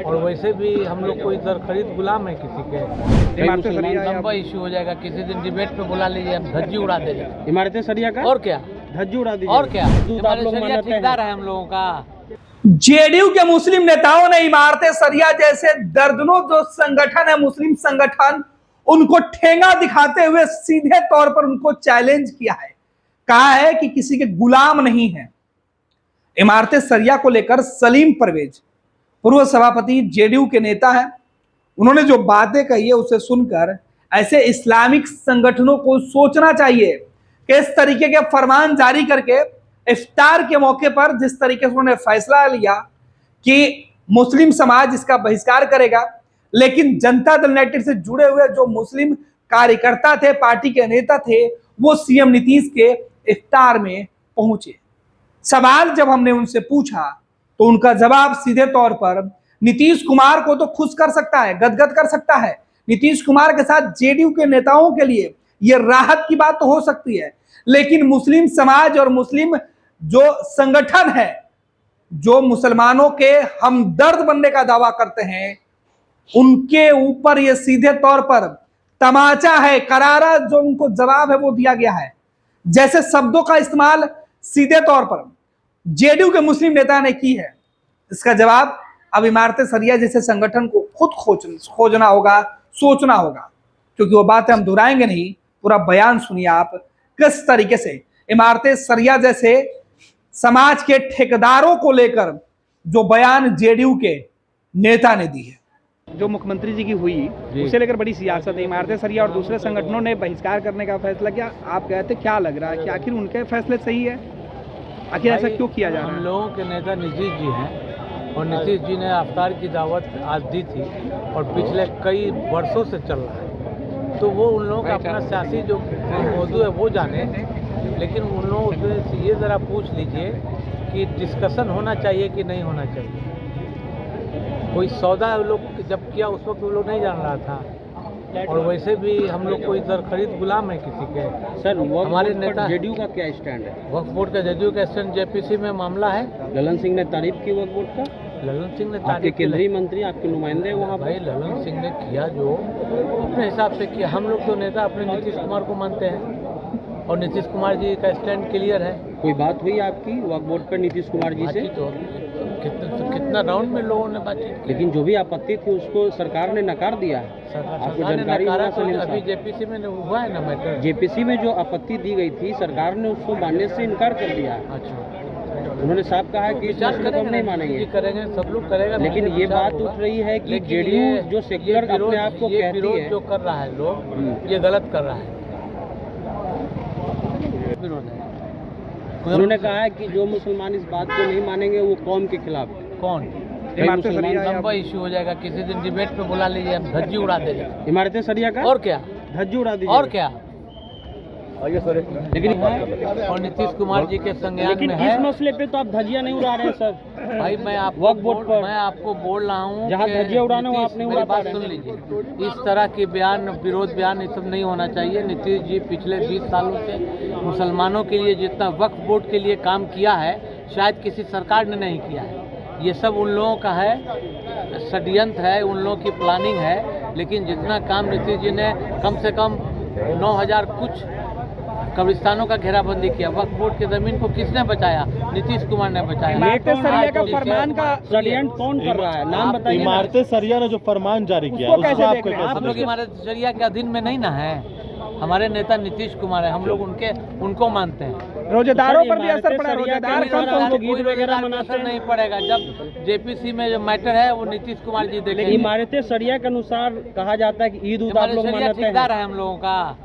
और वैसे भी हम लोग कोई दर खरीद गुलाम है किसी के। लंबा इश्यू हो जाएगा, किसी दिन डिबेट पे बुला लीजिए, हम धज्जी उड़ा देंगे इमारतें सरिया का। और क्या, धज्जी उड़ा दीजिए। और क्या, हमारे शरिया ठेकेदार है हम लोगों का। जेडीयू के मुस्लिम नेताओं ने इमारतें सरिया जैसे दर्जनों जो संगठन है मुस्लिम संगठन, उनको ठेंगा दिखाते हुए सीधे तौर पर उनको चैलेंज किया है। कहा है कि किसी के गुलाम नहीं है। इमारतें सरिया को लेकर सलीम परवेज पूर्व सभापति जेडीयू के नेता हैं, उन्होंने जो बातें कही है उसे सुनकर ऐसे इस्लामिक संगठनों को सोचना चाहिए कि इस तरीके के फरमान जारी करके इफ्तार के मौके पर जिस तरीके से उन्होंने फैसला लिया कि मुस्लिम समाज इसका बहिष्कार करेगा, लेकिन जनता दल यूनाइटेड से जुड़े हुए जो मुस्लिम कार्यकर्ता थे, पार्टी के नेता थे, वो सीएम नीतीश के इफ्तार में पहुंचे। सवाल जब हमने उनसे पूछा तो उनका जवाब सीधे तौर पर नीतीश कुमार को तो खुश कर सकता है, गदगद कर सकता है। नीतीश कुमार के साथ जेडीयू के नेताओं के लिए यह राहत की बात तो हो सकती है, लेकिन मुस्लिम समाज और मुस्लिम जो संगठन है, जो मुसलमानों के हमदर्द बनने का दावा करते हैं, उनके ऊपर यह सीधे तौर पर तमाचा है, करारा जो उनको जवाब है वो दिया गया है। जैसे शब्दों का इस्तेमाल सीधे तौर पर जेडीयू के मुस्लिम नेता ने की है, इसका जवाब अब इमारतें सरिया जैसे संगठन को खुद खोजना होगा, सोचना होगा, क्योंकि वो बातें हम दोहराएंगे नहीं। पूरा बयान सुनिए आप, किस तरीके से इमारतें सरिया जैसे समाज के ठेकेदारों को लेकर जो बयान जेडीयू के नेता ने दी है। जो मुख्यमंत्री जी की हुई उसे लेकर बड़ी सियासत है। इमारतें सरिया और दूसरे संगठनों ने बहिष्कार करने का फैसला किया। आप कहते क्या लग रहा है कि आखिर उनके फैसले सही है? आखिर ऐसा क्यों किया जा रहा है? हम लोगों के नेता नीतीश जी हैं और नीतीश जी ने इफ्तार की दावत आज दी थी और पिछले कई वर्षों से चल रहा है, तो वो उन लोगों का अपना सियासी जो मौजू है वो जाने, लेकिन उन लोगों से ये ज़रा पूछ लीजिए कि डिस्कशन होना चाहिए कि नहीं होना चाहिए। कोई सौदा लोग जब किया उस वक्त वो लोग नहीं जान रहा था, और वैसे भी हम लोग कोई दर खरीद गुलाम है किसी के। सर हमारे नेता जेडीयू का क्या स्टैंड है? वक्फ बोर्ड का जेडीयू का स्टैंड जेपीसी में मामला है। ललन सिंह ने तारीफ की वक्फ बोर्ड का। ललन सिंह ने आपके तारीफ केंद्रीय मंत्री, आपके नुमाइंदे वहाँ भाई ललन सिंह ने किया जो अपने हिसाब से किया। हम लोग तो नेता अपने नीतीश कुमार को मानते हैं और नीतीश कुमार जी का स्टैंड क्लियर है। कोई बात हुई आपकी वक्फ बोर्ड पर नीतीश कुमार जी से? तो कितना राउंड में लोगों ने बातचीत की, लेकिन जो भी आपत्ति थी उसको सरकार ने नकार दिया है। आपको जानकारी होना चाहिए। अभी जेपीसी में हुआ है ना मैटर। जेपीसी में जो आपत्ति दी गई थी सरकार ने उसको मानने से इनकार कर दिया। अच्छा, उन्होंने साफ कहा है कि इस मसले को हम नहीं मानेंगे। करेंगे, सब लोग करेगा, लेकिन ये बात उठ रही है कि जेडीयू जो सेक्युलर अपने आप को कहती है, जो कर रहा है लोग ये गलत कर रहा है। विरोध है। उन्होंने कहा है कि जो मुसलमान इस बात को नहीं मानेंगे वो कौम के खिलाफ। कौन? लंबा इश्यू हो जाएगा, किसी दिन डिबेट पे बुला लीजिए, हम धज्जी उड़ा देंगे। इमारतें सरिया का। और क्या, धज्जी उड़ा दीजिए। और क्या। लेकिन और नीतीश कुमार जी के संज्ञान में है। इस मसले पे तो आप धज्जियां नहीं उड़ा रहे हैं सर। भाई मैं आपको बोल रहा हूँ, जहाँ धज्जियां उड़ाना वहाँ आपने मेरी बात सुन लीजिए। इस तरह के बयान, विरोध बयान, ये सब नहीं होना चाहिए। नीतीश जी पिछले 20 सालों से मुसलमानों के लिए जितना वक्फ बोर्ड के लिए काम किया है शायद किसी सरकार ने नहीं किया है। ये सब उन लोगों का है, षड्यंत्र है, उन लोगों की प्लानिंग है। लेकिन जितना काम नीतीश जी ने कम से कम 9000 कुछ कब्रिस्तानों का घेराबंदी किया। वक्फ बोर्ड की जमीन को किसने बचाया? नीतीश कुमार ने बचाया। इमारतें सरिया का फरमान का षड्यंत्र कौन कर रहा है? नाम बताइए। इमारतें सरिया ने जो फरमान जारी किया उसको कैसे देख रहे हैं? हम लोग इमारत सरिया के अधीन में नहीं ना है। हमारे नेता नीतीश कुमार है, हम लोग उनको मानते हैं। रोजेदारों पर भी असर पड़ा? रोजेदार कोई असर नहीं पड़ेगा। जब जेपीसी में जो मैटर है वो नीतीश कुमार जी देखेंगे। इमारतें सरिया के अनुसार कहा जाता है कि ईद उद आप लोग मनाते हैं। ठेकेदार है हम लोगों का।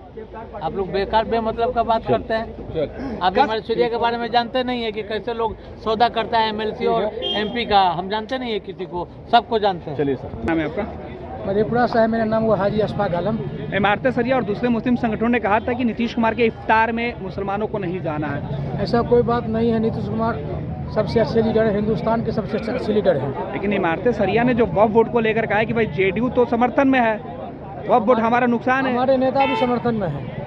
आप लोग बेकार बेमतलब का बात करते हैं। आप हमारे सरिया के बारे में जानते नहीं है कि कैसे लोग सौदा करता है एमएलसी और एमपी का। हम जानते नहीं है किसी को, सबको जानते हैं। चलिए सर। नाम है आपका? मधेपुरा से है, मेरा नाम वो हाजी अशफाक आलम। इमारतें सरिया और दूसरे मुस्लिम संगठनों ने कहा था कि नीतीश कुमार के इफ्तार में मुसलमानों को नहीं जाना है। ऐसा कोई बात नहीं है। नीतीश कुमार सबसे अच्छे लीडर है, हिंदुस्तान के सबसे अच्छे लीडर हैं। लेकिन इमारतें सरिया ने जो वक्फ बोर्ड को लेकर कहा है कि भाई जेडीयू तो समर्थन में है, वक्फ बोर्ड हमारा नुकसान है। हमारे नेता भी समर्थन में है,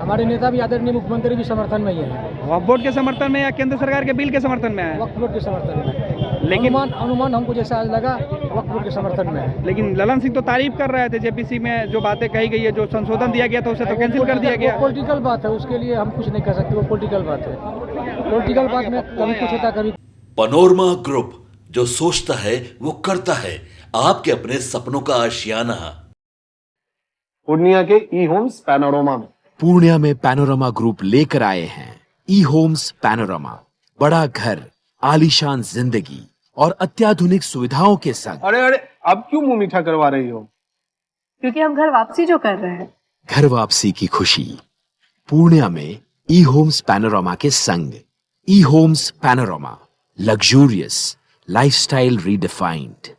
हमारे नेता भी आदरणीय मुख्यमंत्री भी समर्थन में ही है। वक्फ बोर्ड के समर्थन में या केंद्र सरकार के बिल के समर्थन में है? वक्फ बोर्ड के समर्थन में। लेकिन अनुमान हमको जैसा आज लगा वक्फ बोर्ड के समर्थन में है। लेकिन ललन सिंह तो तारीफ कर रहे थे, जेपीसी में जो बातें कही गई है, जो संशोधन दिया गया था उसे तो कैंसिल कर दिया गया। पॉलिटिकल बात है, उसके लिए हम कुछ नहीं कर सकते, वो पॉलिटिकल बात है। पॉलिटिकल बात में कभी कुछ होता कभी। पैनोरमा ग्रुप, जो सोचता है वो करता है। आपके अपने सपनों का आशियाना। पूर्णिया के ई होम्स पैनोरमा में। पूर्णिया में पैनोरमा ग्रुप लेकर आए हैं ई होम्स पैनोरमा। बड़ा घर, आलीशान जिंदगी और अत्याधुनिक सुविधाओं के संग। अरे अरे, अब क्यों मुंह मीठा करवा रही हो? क्योंकि हम घर वापसी जो कर रहे हैं। घर वापसी की खुशी पूर्णिया में ई होम्स पैनोरमा के संग। E homes panorama, luxurious lifestyle redefined.